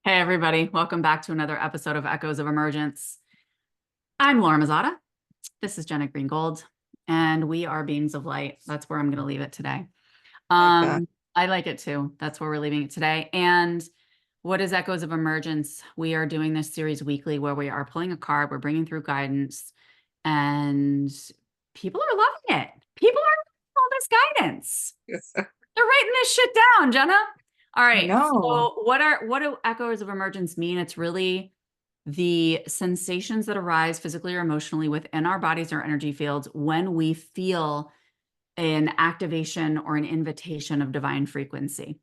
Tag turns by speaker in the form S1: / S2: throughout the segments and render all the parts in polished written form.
S1: Hey, everybody. Welcome back to another episode of Echoes of Emergence. I'm Laura Mazzata. This is Jenna Greengold, and we are beings of light. That's where I'm going to leave it today.
S2: Like that.
S1: I like it too. That's where we're leaving it today. And what is Echoes of Emergence? We are doing this series weekly where we are pulling a card, we're bringing through guidance, and people are loving it. People are loving all this guidance. They're writing this shit down, Jenna. All
S2: I
S1: right.
S2: know.
S1: So what do echoes of emergence mean? It's really the sensations that arise physically or emotionally within our bodies or energy fields when we feel an activation or an invitation of divine frequency.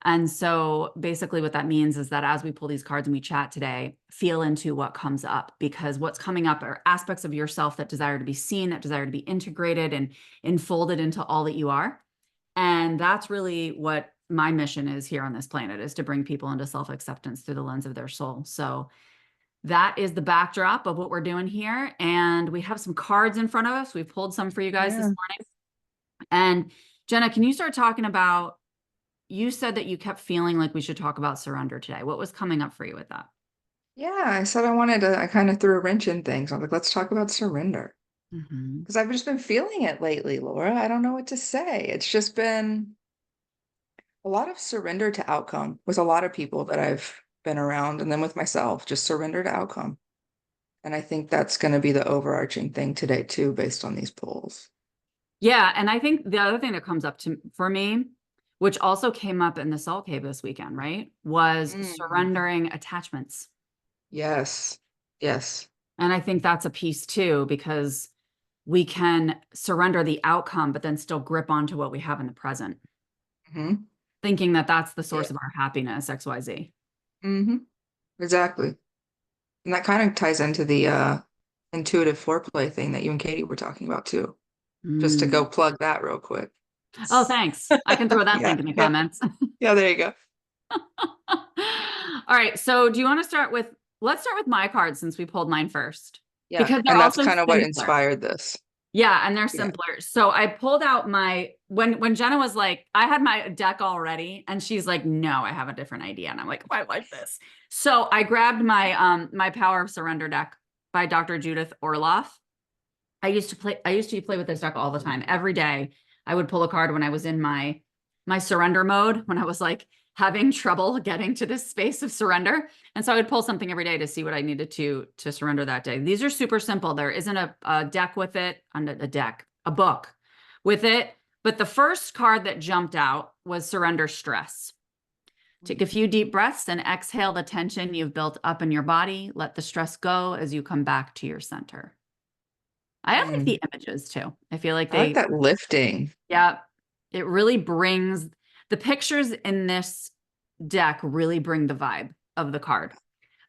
S1: And so basically what that means is that as we pull these cards and we chat today, feel into what comes up, because what's coming up are aspects of yourself that desire to be seen, that desire to be integrated and enfolded into all that you are. And that's really what my mission is here on this planet, is to bring people into self-acceptance through the lens of their soul. So that is the backdrop of what we're doing here. And we have some cards in front of us. We pulled some for you guys this
S2: Yeah.
S1: morning. And Jenna, can you start talking about, you said that you kept feeling like we should talk about surrender today. What was coming up for you with that?
S2: Yeah, I kind of threw a wrench in things. I was like, let's talk about surrender.
S1: Mm-hmm.
S2: Because I've just been feeling it lately, Laura. I don't know what to say. It's just been a lot of surrender to outcome with a lot of people that I've been around, and then with myself, just surrender to outcome. And I think that's going to be the overarching thing today, too, based on these polls.
S1: Yeah. And I think the other thing that comes up for me, which also came up in the Salt Cave this weekend, right, was
S2: Mm.
S1: surrendering attachments.
S2: Yes. Yes.
S1: And I think that's a piece too, because we can surrender the outcome, but then still grip onto what we have in the present,
S2: Hmm.
S1: thinking that that's the
S2: Yeah.
S1: source of our happiness, XYZ.
S2: Hmm. Exactly. And that kind of ties into the intuitive foreplay thing that you and Katie were talking about too. Just to go
S1: Mm.
S2: plug that real quick.
S1: Oh, thanks. I can throw that
S2: Yeah,
S1: link in the
S2: yeah,
S1: comments.
S2: yeah, there you go.
S1: All right. So do you want to start with, let's start with my cards since we pulled mine first,
S2: Yeah,
S1: because they're
S2: and that's
S1: also
S2: kind of what
S1: simpler.
S2: inspired this.
S1: Yeah, and they're
S2: Yeah.
S1: simpler. So I pulled out my, when Jenna was like, I had my deck already, and she's like, no, I have a different idea. And I'm like, oh, I like this. So I grabbed my Power of Surrender deck by Dr. Judith Orloff. I used to play with this deck all the time. Every day I would pull a card when I was in my surrender mode, when I was like having trouble getting to this space of surrender. And so I would pull something every day to see what I needed to surrender that day. These are super simple. There isn't a deck with it, a book with it. But the first card that jumped out was Surrender Stress. Take a few deep breaths and exhale the tension you've built up in your body. Let the stress go as you come back to your center. I like
S2: Mm,
S1: the images too. I feel like
S2: I like
S1: they,
S2: that lifting.
S1: yeah, it really brings, the pictures in this deck really bring the vibe of the card.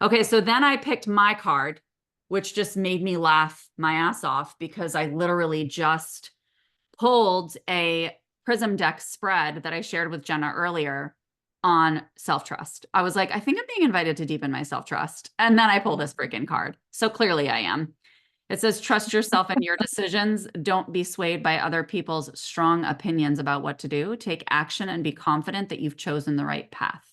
S1: Okay, so then I picked my card, which just made me laugh my ass off, because I literally just pulled a Prism deck spread that I shared with Jenna earlier on self-trust. I was like, I think I'm being invited to deepen my self-trust. And then I pulled this freaking card. So clearly I am. It says, trust yourself and your decisions. Don't be swayed by other people's strong opinions about what to do. Take action and be confident that you've chosen the right path.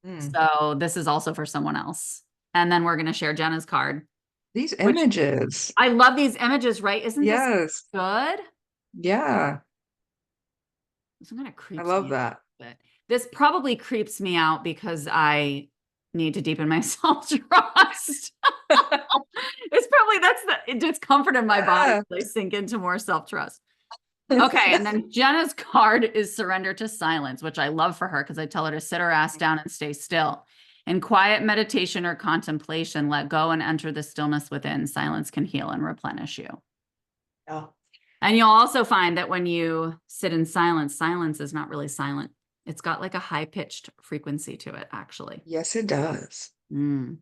S2: Mm.
S1: So this is also for someone else. And then we're going to share Jenna's card,
S2: These
S1: which
S2: images.
S1: I love these images, right? Isn't this
S2: Yes.
S1: good?
S2: Yeah,
S1: This kind of
S2: I
S1: creeps
S2: love
S1: me
S2: that.
S1: out. But this probably creeps me out because I need to deepen my self-trust. It's probably that's the discomfort in my body.
S2: Yeah.
S1: They sink into more self-trust. Okay, and then Jenna's card is surrender to silence, which I love for her because I tell her to sit her ass down and stay still. In quiet meditation or contemplation, let go and enter the stillness within. Silence can heal and replenish you.
S2: Yeah.
S1: And you'll also find that when you sit in silence, silence is not really silent. It's got like a high-pitched frequency to it, actually.
S2: Yes, it does.
S1: Mm.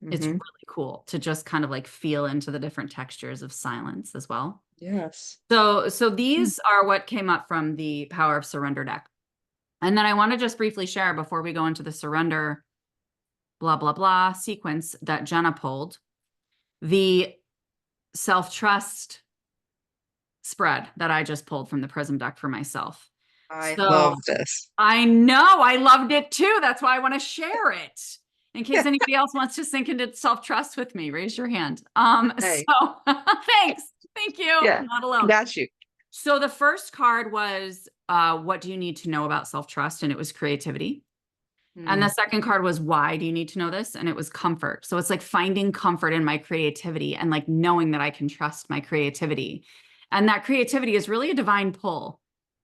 S1: It's
S2: Hmm.
S1: really cool to just kind of like feel into the different textures of silence as well.
S2: Yes.
S1: So
S2: Mm.
S1: these are what came up from the Power of Surrender deck. And then I want to just briefly share before we go into the surrender, blah, blah, blah sequence that Jenna pulled, the self-trust spread that I just pulled from the Prism deck for myself.
S2: I
S1: So
S2: love this.
S1: I know I loved it too. That's why I want to share it. In case
S2: Yeah.
S1: anybody else wants to sink into self-trust with me, raise your hand.
S2: Hey,
S1: So thanks. Thank you.
S2: yeah,
S1: I'm not alone.
S2: got you.
S1: So the first card was what do you need to know about self-trust? And it was creativity. And the
S2: Mm,
S1: second card was why do you need to know this? And it was comfort. So it's like finding comfort in my creativity and like knowing that I can trust my creativity. And that creativity is really a divine pull,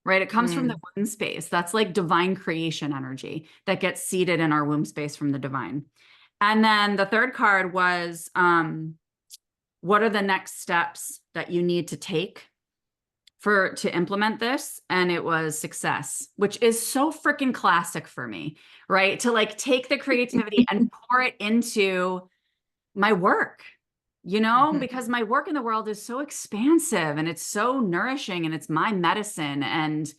S1: right? It comes from the
S2: mm,
S1: womb space. That's like divine creation energy that gets seated in our womb space from the divine. And then the third card was what are the next steps that you need to take to implement this? And it was success, which is so freaking classic for me, right? To like take the creativity and pour it into my work,
S2: mhm,
S1: because my work in the world is so expansive and it's so nourishing and it's my medicine. And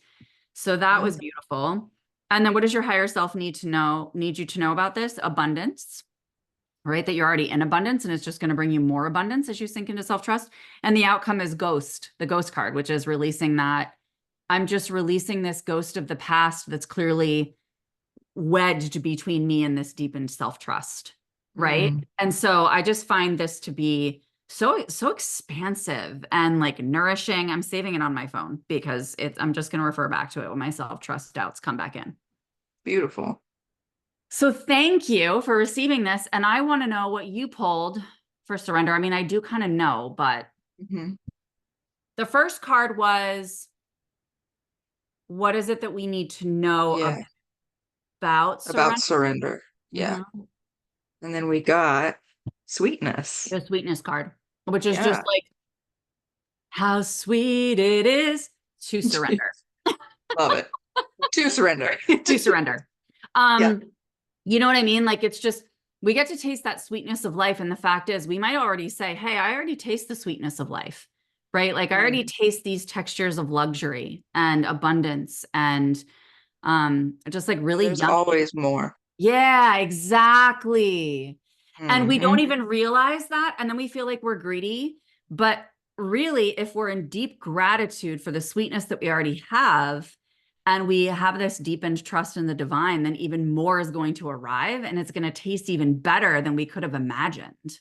S1: so that
S2: yeah.
S1: was beautiful. And then what does your higher self need you to know about this? Abundance, right? That you're already in abundance and it's just going to bring you more abundance as you sink into self-trust. And the outcome is ghost, the ghost card, which is releasing that. I'm just releasing this ghost of the past that's clearly wedged between me and this deepened self-trust, right?
S2: Mm,
S1: And so I just find this to be so expansive and like nourishing. I'm saving it on my phone because I'm just going to refer back to it when my self-trust doubts come back in.
S2: beautiful.
S1: So thank you for receiving this. And I want to know what you pulled for surrender. I mean, I do kind of know, but
S2: Hmm.
S1: the first card was what is it that we need to know
S2: Yeah,
S1: about
S2: about
S1: surrender?
S2: surrender. Yeah.
S1: Mhm.
S2: And then we got sweetness.
S1: The sweetness card, which is just
S2: Yeah.
S1: like how sweet it is to surrender,
S2: Love it. To surrender.
S1: to surrender.
S2: Yeah.
S1: Um, you know what I mean? Like it's just, we get to taste that sweetness of life. And the fact is, we might already say, hey, I already taste the sweetness of life, right? Like I already
S2: Mm.
S1: taste these textures of luxury and abundance and just like
S2: And
S1: really
S2: there's
S1: yummy.
S2: always more.
S1: Yeah, exactly. And we don't
S2: Hmm.
S1: even realize that. And then we feel like we're greedy. But really, if we're in deep gratitude for the sweetness that we already have, and we have this deepened trust in the divine, then even more is going to arrive and it's going to taste even better than we could have imagined.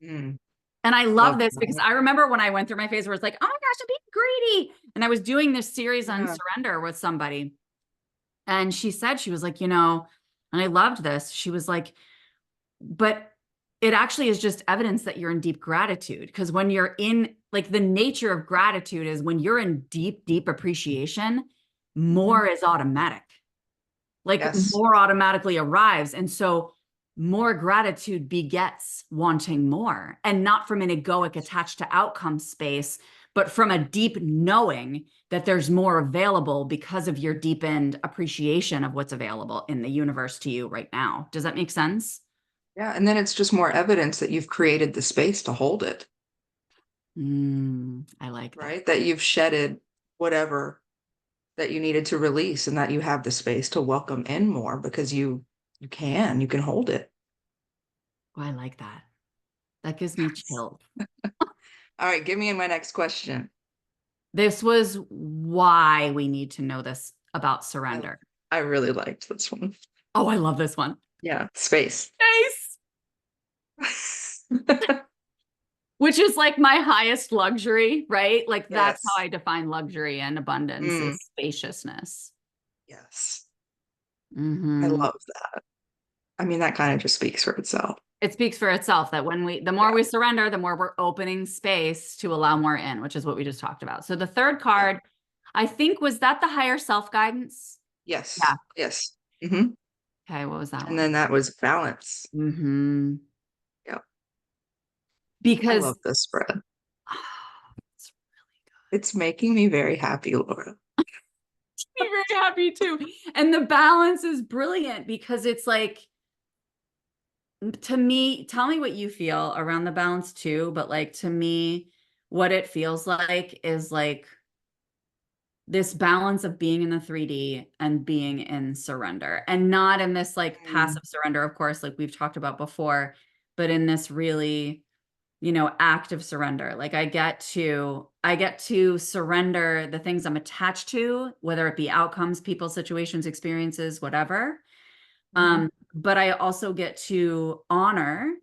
S2: Mm.
S1: And I love
S2: Love
S1: this because
S2: that.
S1: I remember when I went through my phase where it's like, oh my gosh, I'm being greedy. And I was doing this series on
S2: Yeah.
S1: surrender with somebody. And she said, she was like, and I loved this. She was like, but it actually is just evidence that you're in deep gratitude. Because when you're in, like, the nature of gratitude is when you're in deep, deep appreciation,
S2: Mhm.
S1: more is automatic, like,
S2: Yes.
S1: more automatically arrives. And so, more gratitude begets wanting more, and not from an egoic attached to outcome space, but from a deep knowing that there's more available because of your deepened appreciation of what's available in the universe to you right now. Does that make sense?
S2: Yeah. And then it's just more evidence that you've created the space to hold it,
S1: I like that.
S2: right? That you've shedded whatever that you needed to release and that you have the space to welcome in more because you can hold it.
S1: Oh, I like that. That gives me chills.
S2: All right, give me my next question.
S1: This was why we need to know this about
S2: I
S1: surrender.
S2: I really liked this one.
S1: Oh, I love this one.
S2: Yeah, space.
S1: Nice. Which is like my highest luxury, right? Like that's how
S2: Yes.
S1: I define luxury and abundance
S2: Mm,
S1: is spaciousness.
S2: yes. I
S1: Hmm.
S2: love that. I mean, that kind of just speaks for itself.
S1: It speaks for itself that the more
S2: Yeah,
S1: we surrender, the more we're opening space to allow more in, which is what we just talked about. So the third
S2: yeah.
S1: card, I think, was that the higher self guidance? Yeah.
S2: Yes. Yes. Hmm.
S1: Okay, what was that
S2: And
S1: one?
S2: then that was balance.
S1: Hmm.
S2: Yeah. I
S1: Because
S2: love this spread.
S1: it's
S2: It's making me very happy, Laura.
S1: really me very happy too. And the balance is brilliant because it's like, to me, tell me what you feel around the balance too, but like to me, what it feels like is like this balance of being in the 3D and being in surrender, and not in this like
S2: Mm,
S1: passive surrender, of course, like we've talked about before, but in this really act of surrender. Like I get to surrender the things I'm attached to, whether it be outcomes, people, situations, experiences, whatever.
S2: Hmm.
S1: But I also get to honor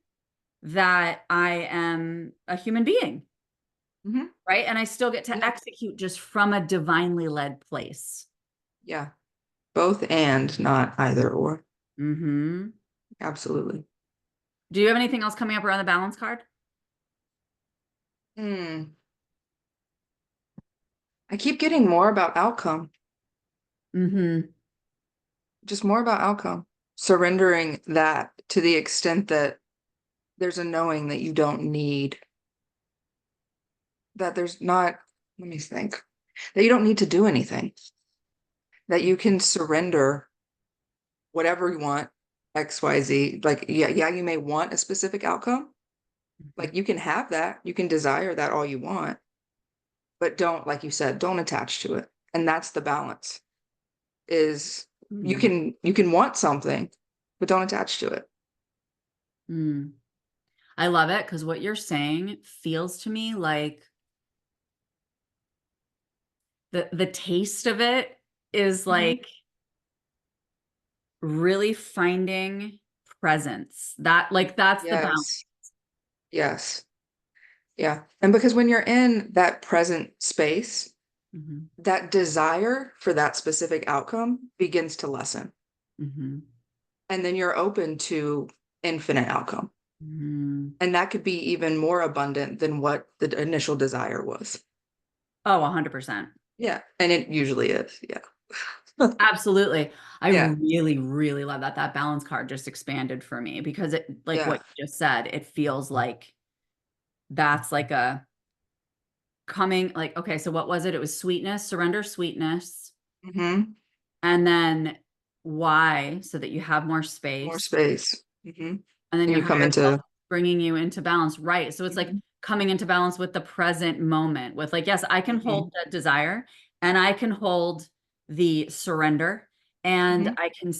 S1: that I am a human being,
S2: Hmm.
S1: right? And I still get to
S2: Yeah.
S1: execute just from a divinely led place.
S2: Yeah. Both and not either or.
S1: Hmm.
S2: Absolutely.
S1: Do you have anything else coming up around the balance card?
S2: Hmm. I keep getting more about outcome,
S1: Hmm.
S2: just more about outcome. Surrendering that to the extent that there's a knowing that you don't need, that there's not, let me think, that you don't need to do anything, that you can surrender whatever you want, XYZ. Like, yeah, yeah, you may want a specific outcome. Like, you can have that, you can desire that all you want, but don't, like you said, don't attach to it. And that's the balance is
S1: Mm.
S2: you can want something, but don't attach to it.
S1: Mm. I love it because what you're saying feels to me like the taste of it is
S2: Mhm.
S1: like really finding presence. That's the balance.
S2: Yes. Yes. Yeah. And because when you're in that present space,
S1: Hmm.
S2: that desire for that specific outcome begins to lessen.
S1: Hmm.
S2: And then you're open to infinite outcome.
S1: Hmm.
S2: And that could be even more abundant than what the initial desire was.
S1: Oh, 100%.
S2: Yeah. And it usually is. Yeah.
S1: Absolutely. I
S2: Yeah.
S1: really, really love that that balance card just expanded for me because it, like
S2: Yeah.
S1: what you just said, it feels like that's like a coming, like, okay, so what was it? It was sweetness, surrender, sweetness,
S2: Hmm.
S1: and then why? So that you have more
S2: More
S1: space.
S2: space. Hmm.
S1: And then
S2: And
S1: your
S2: you come
S1: higher self
S2: into,
S1: bringing you into balance. Right. So it's like
S2: hmm,
S1: coming into balance with the present moment with like, yes, I can
S2: hmm,
S1: hold that desire and I can hold the surrender and
S2: hmm,
S1: I can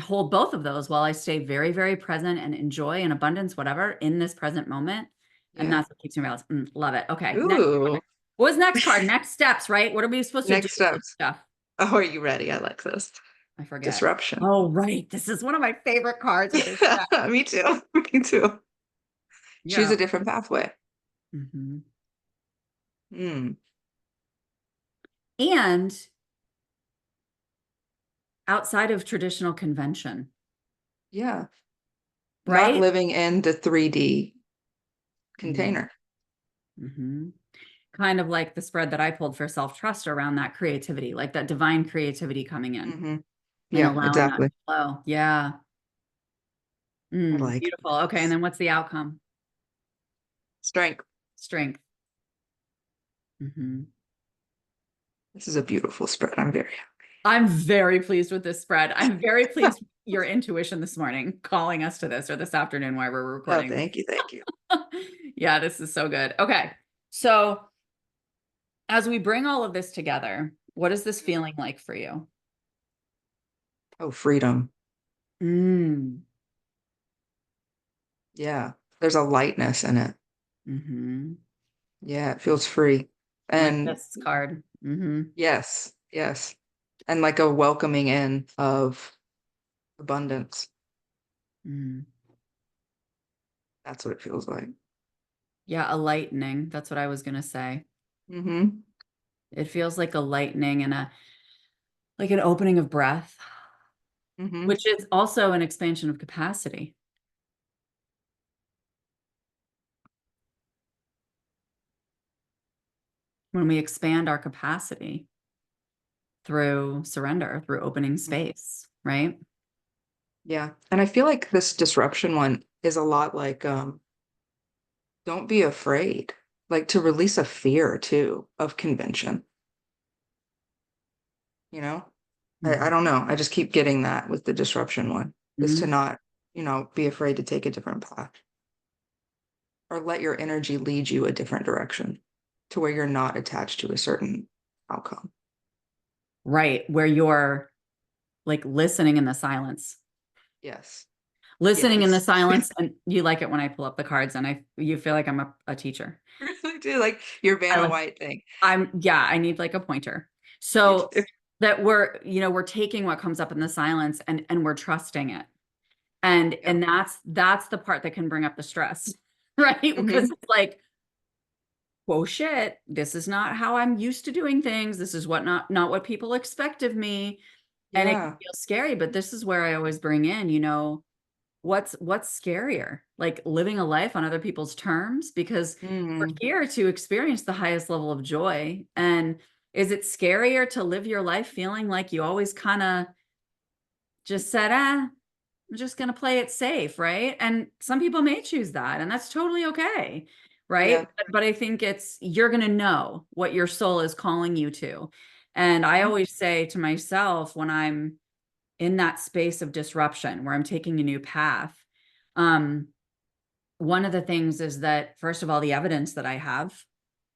S1: hold both of those while I stay very, very present and enjoy and abundance, whatever, in this present moment. And
S2: yeah.
S1: that's what keeps me balanced. Love it. Okay. Next
S2: Ooh.
S1: card. What was next card? Next steps, right? What are we supposed to do
S2: Next
S1: with this
S2: steps.
S1: stuff?
S2: Oh, are you ready? I like this.
S1: I forget.
S2: Disruption.
S1: Oh, right. This is one of my favorite cards with this deck.
S2: Me too. Me too. Choose
S1: Yeah.
S2: a different pathway.
S1: Hmm.
S2: Mm,
S1: And outside of traditional convention,
S2: yeah. Not
S1: right?
S2: living in the 3D container.
S1: Mm-hmm. Kind of like the spread that I pulled for self-trust around that creativity, like that divine creativity coming in
S2: Hmm.
S1: and
S2: Yeah,
S1: allowing that to
S2: exactly.
S1: flow. Yeah.
S2: I like
S1: Beautiful. Okay. And then what's the outcome?
S2: strength.
S1: Strength. Hmm.
S2: This is a beautiful spread. I'm very happy.
S1: I'm very pleased with this spread. I'm very pleased with your intuition this morning, calling us to this or this afternoon while we're
S2: Oh,
S1: recording.
S2: thank you. Thank you.
S1: Yeah, this is so good. Okay. So as we bring all of this together, what is this feeling like for you?
S2: Oh, freedom.
S1: Mm.
S2: Yeah. There's a lightness in it.
S1: Hmm.
S2: Yeah, it feels free.
S1: My
S2: And
S1: fists card. Hmm.
S2: yes, yes. And like a welcoming in of abundance.
S1: Mm.
S2: That's what it feels like.
S1: Yeah, a lightning. That's what I was gonna say.
S2: Hmm.
S1: It feels like a lightning and a like an opening of breath,
S2: Hmm.
S1: which is also an expansion of capacity. When we expand our capacity through surrender, through opening space, right?
S2: Yeah. And I feel like this disruption one is a lot like don't be afraid. Like to release a fear too of convention, you know? I
S1: Mhm.
S2: don't know. I just keep getting that with the disruption one is to
S1: Mhm.
S2: not, be afraid to take a different path or let your energy lead you a different direction to where you're not attached to a certain outcome.
S1: Right, where you're like listening in the silence.
S2: Yes.
S1: listening in the
S2: Yes.
S1: silence. And you like it when I pull up the cards and you feel like I'm a teacher.
S2: Really do like your
S1: I
S2: Vanna
S1: like,
S2: White thing.
S1: yeah, I need like a pointer.
S2: Me
S1: So
S2: too.
S1: that we're taking what comes up in the silence and we're trusting it.
S2: Yep.
S1: And that's the part that can bring up the stress, right? Because
S2: Hmm.
S1: it's like, whoa, shit, this is not how I'm used to doing things. This is not what people expect of me. And it can
S2: Yeah.
S1: feel scary, but this is where I always bring in, what's scarier? Like living a life on other people's terms, because we're
S2: Mm.
S1: here to experience the highest level of joy. And is it scarier to live your life feeling like you always kind of just said, I'm just going to play it safe, right? And some people may choose that, and that's totally okay, right?
S2: Yeah.
S1: But I think you're going to know what your soul is calling you to. And I
S2: Mhm.
S1: always say to myself when I'm in that space of disruption where I'm taking a new path, um, one of the things is that, first of all, the evidence that I have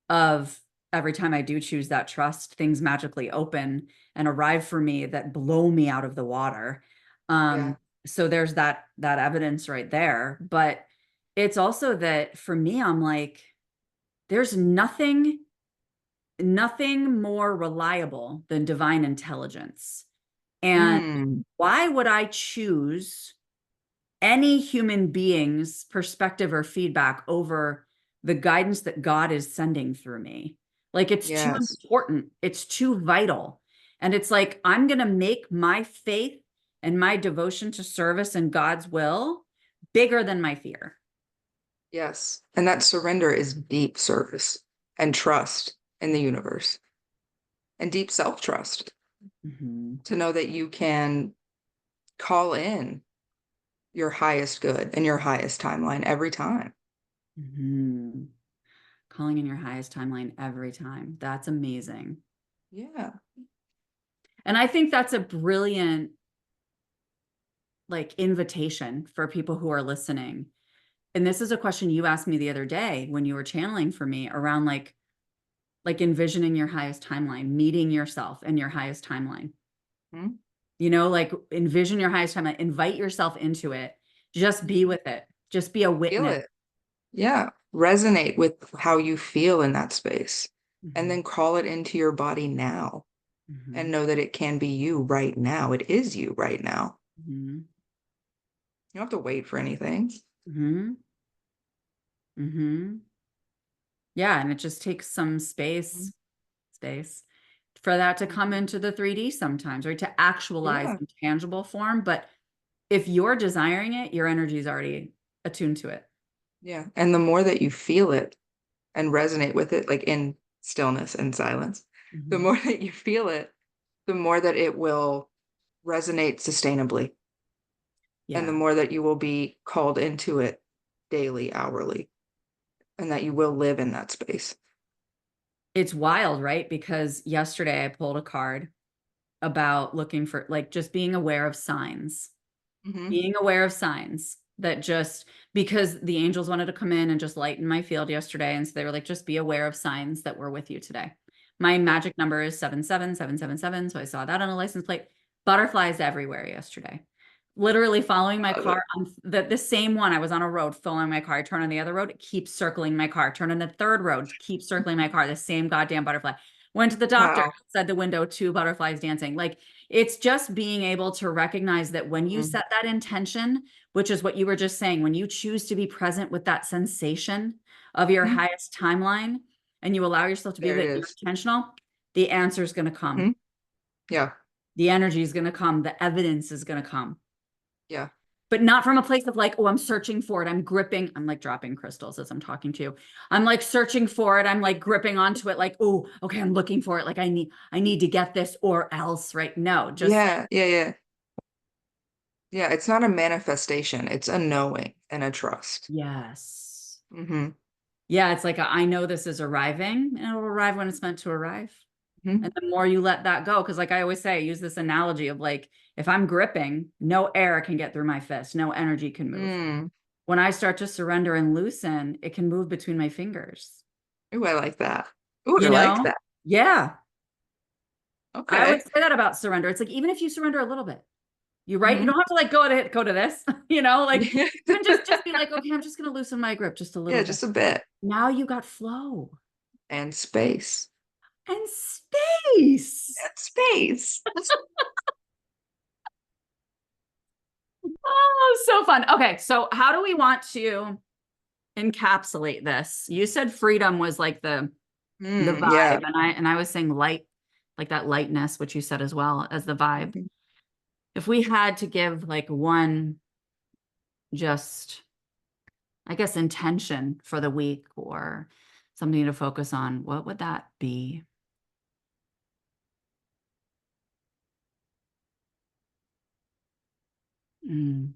S1: of every time I do choose that trust, things magically open and arrive for me that blow me out of the water.
S2: Yeah.
S1: So there's that evidence right there. But it's also that for me, I'm like, there's nothing more reliable than divine intelligence. And
S2: Mm.
S1: why would I choose any human being's perspective or feedback over the guidance that God is sending through me? Like it's too
S2: Yes.
S1: important, it's too vital. And it's like, I'm going to make my faith and my devotion to service and God's will bigger than my fear.
S2: Yes. And that surrender is deep service and trust in the universe and deep self-trust
S1: Mhm.
S2: to know that you can call in your highest good and your highest timeline every time.
S1: Mhm. Calling in your highest timeline every time. That's amazing.
S2: Yeah.
S1: And I think that's a brilliant like invitation for people who are listening. And this is a question you asked me the other day when you were channeling for me around like envisioning your highest timeline, meeting yourself in your highest timeline.
S2: Mhm.
S1: Like envision your highest timeline, invite yourself into it. Just be with it. Just be a
S2: Feel
S1: witness.
S2: it. Yeah. Resonate with how you feel in that space and
S1: Mhm.
S2: then call it into your body now and
S1: Mhm.
S2: know that it can be you right now. It is you right now.
S1: Mhm.
S2: You don't have to wait for anything.
S1: Mhm. Mhm. Yeah, and it just takes some
S2: Mhm.
S1: space for that to come into the 3D sometimes, right? To actualize
S2: Yeah.
S1: in tangible form. But if you're desiring it, your energy is already attuned to it.
S2: Yeah. And the more that you feel it and resonate with it, like in stillness and silence, the
S1: Mhm.
S2: more that you feel it, the more that it will resonate sustainably. And the
S1: Yeah.
S2: more that you will be called into it daily, hourly, and that you will live in that space.
S1: It's wild, right? Because yesterday I pulled a card about looking for like just being aware of signs,
S2: Hmm.
S1: being aware of signs that just because the angels wanted to come in and just lighten my field yesterday. And so they were like, just be aware of signs that were with you today. My
S2: Yeah.
S1: magic number is 77777. So I saw that on a license plate. Butterflies everywhere yesterday. Literally following my
S2: I love it.
S1: car on the same one. I was on a road following my car. I turn on the other road, it keeps circling my car. Turn on the third road, keep circling my car. The same goddamn butterfly. Went to the doctor,
S2: Wow.
S1: outside the window, two butterflies dancing. Like it's just being able to recognize that when you
S2: Mhm.
S1: set that intention, which is what you were just saying, when you choose to be present with that sensation of your
S2: Mhm.
S1: highest timeline and you allow yourself to be
S2: There it
S1: that you're
S2: is.
S1: intentional, the answer is going to come.
S2: Mhm. Yeah.
S1: The energy is going to come. The evidence is going to come.
S2: Yeah.
S1: But not from a place of like, oh, I'm searching for it. I'm gripping. I'm like dropping crystals as I'm talking to you. I'm like searching for it. I'm like gripping onto it, like, oh, okay, I'm looking for it. Like I need to get this or else, right? No, just like,
S2: Yeah. Yeah. Yeah. Yeah. It's not a manifestation, it's a knowing and a trust.
S1: yes.
S2: Hmm.
S1: Yeah, it's like I know this is arriving and it'll arrive when it's meant to arrive.
S2: Hmm.
S1: And the more you let that go, because like I always say, I use this analogy of like, if I'm gripping, no air can get through my fist, no energy can move.
S2: Mm.
S1: When I start to surrender and loosen, it can move between my fingers.
S2: Ooh, I like that. Ooh, I
S1: You
S2: like
S1: know?
S2: that.
S1: Yeah. I always
S2: Okay.
S1: say that about surrender. It's like, even if you surrender a little bit, You right? You
S2: Mhm.
S1: don't have to like go to this, like even just be like, okay, I'm just gonna loosen my grip just a
S2: Yeah,
S1: little bit.
S2: just a bit.
S1: Now you got flow
S2: And space.
S1: and space.
S2: And space.
S1: Oh, so fun. Okay, so how do we want to encapsulate this? You said freedom was like the
S2: Yeah.
S1: vibe, and I was saying light, like that lightness, which you said as well as the vibe.
S2: Mhm.
S1: If we had to give like one just, I guess, intention for the week or something to focus on, what would that be? Mm.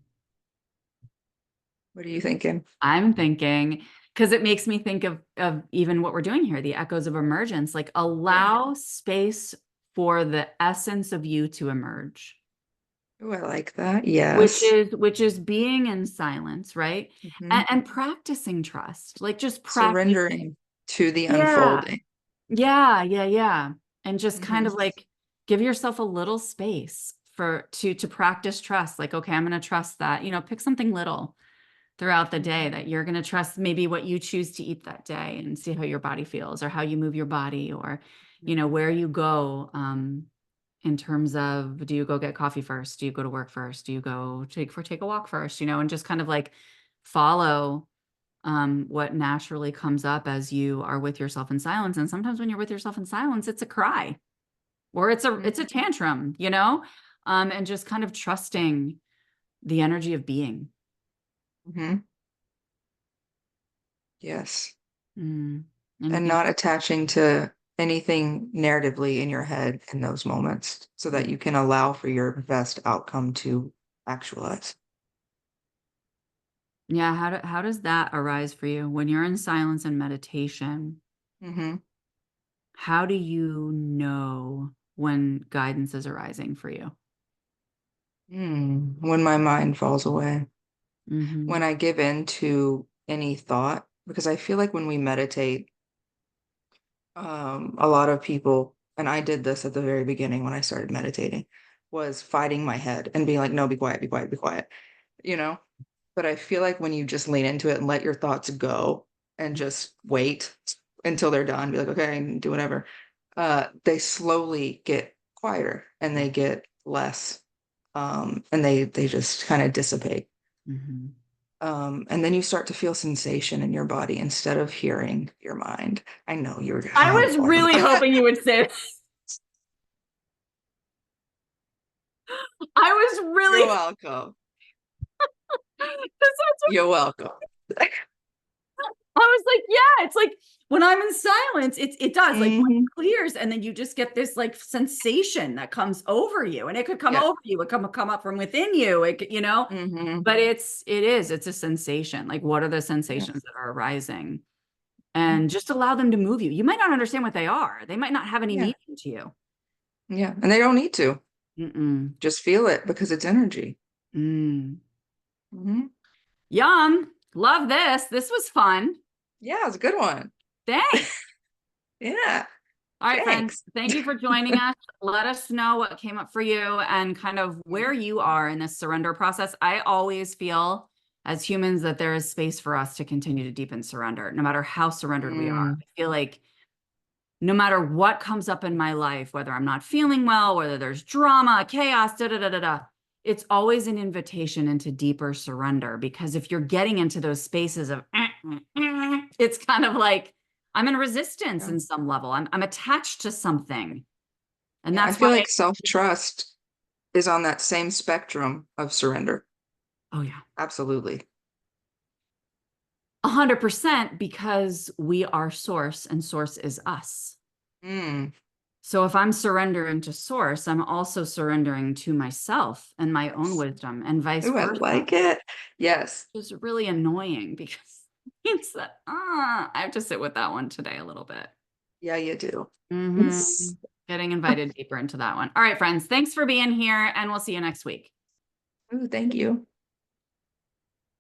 S2: What are you thinking?
S1: I'm thinking, because it makes me think of even what we're doing here, the echoes of emergence, like
S2: Yeah.
S1: allow space for the essence of you to emerge,
S2: Oh, I like that. Yes.
S1: which is being in silence, right?
S2: Mhm.
S1: And practicing trust, like just practicing.
S2: Surrendering to the
S1: Yeah.
S2: unfolding.
S1: Yeah. And just kind
S2: Mhm.
S1: of like give yourself a little space for to practice trust. Like, okay, I'm going to trust that, pick something little throughout the day that you're going to trust, maybe what you choose to eat that day, and see how your body feels or how you move your body, or where you go, in terms of, do you go get coffee first, do you go to work first, do you go take a walk first, and just kind of like follow what naturally comes up as you are with yourself in silence. And sometimes when you're with yourself in silence, it's a cry or it's a
S2: Mhm.
S1: tantrum, and just kind of trusting the energy of being.
S2: Mhm. Yes.
S1: Mm.
S2: And
S1: Anything?
S2: not attaching to anything narratively in your head in those moments so that you can allow for your best outcome to actualize.
S1: Yeah, how does that arise for you when you're in silence and meditation?
S2: Hmm.
S1: How do you know when guidance is arising for you?
S2: When my mind falls away,
S1: Mm-hmm.
S2: when I give in to any thought, because I feel like when we meditate, a lot of people, and I did this at the very beginning when I started meditating, was fighting my head and being like, no, be quiet, be quiet, be quiet, you know? But I feel like when you just lean into it and let your thoughts go and just wait until they're done, be like, okay, and do whatever, they slowly get quieter and they get less, and they just kind of dissipate.
S1: Mm-hmm.
S2: And then you start to feel sensation in your body instead of hearing your mind. I know you were
S1: I was really hoping you would say I was
S2: You're
S1: really
S2: welcome.
S1: this
S2: You're welcome.
S1: I was like, yeah, it's like when I'm in silence, it does like when
S2: Hmm.
S1: it clears, and then you just get this like sensation that comes over you, and it could come
S2: Yeah.
S1: over you, it come up from within you,
S2: Hmm.
S1: but it's a sensation. Like, what are the sensations
S2: Yes.
S1: that are arising?
S2: Mhm.
S1: And just allow them to move you. You might not understand what they are. They might not have any
S2: Yeah.
S1: meaning to you.
S2: Yeah. And they don't need to.
S1: Mm-mm.
S2: Just feel it because it's energy.
S1: Mm.
S2: Hmm.
S1: Yum. Love this. This was fun.
S2: Yeah, it's a good one.
S1: Thanks.
S2: Yeah.
S1: All right, friends,
S2: Thanks.
S1: thank you for joining us. Let us know what came up for you and kind of where you are in this surrender process. I always feel as humans that there is space for us to continue to deepen surrender, no matter how surrendered we are.
S2: Mm,
S1: I feel like no matter what comes up in my life, whether I'm not feeling well, whether there's drama, chaos, da da da da da, it's always an invitation into deeper surrender. Because if you're getting into those spaces of, it's kind of like I'm in resistance
S2: yeah.
S1: in some level. I'm attached to something, and
S2: Yeah. I
S1: that's why.
S2: feel like self-trust is on that same spectrum of surrender.
S1: Oh yeah,
S2: Absolutely.
S1: 100%, because we are source and source is us.
S2: Mm.
S1: So if I'm surrendering to source, I'm also surrendering to myself and my own
S2: Yes.
S1: wisdom, and vice
S2: Ooh, I
S1: versa.
S2: like it. Yes.
S1: Which is really annoying because it means that I have to sit with that one today a little bit.
S2: Yeah, you do.
S1: Hmm. Getting invited deeper into that one. All right, friends, thanks for being here, and we'll see you next week.
S2: Ooh, thank you.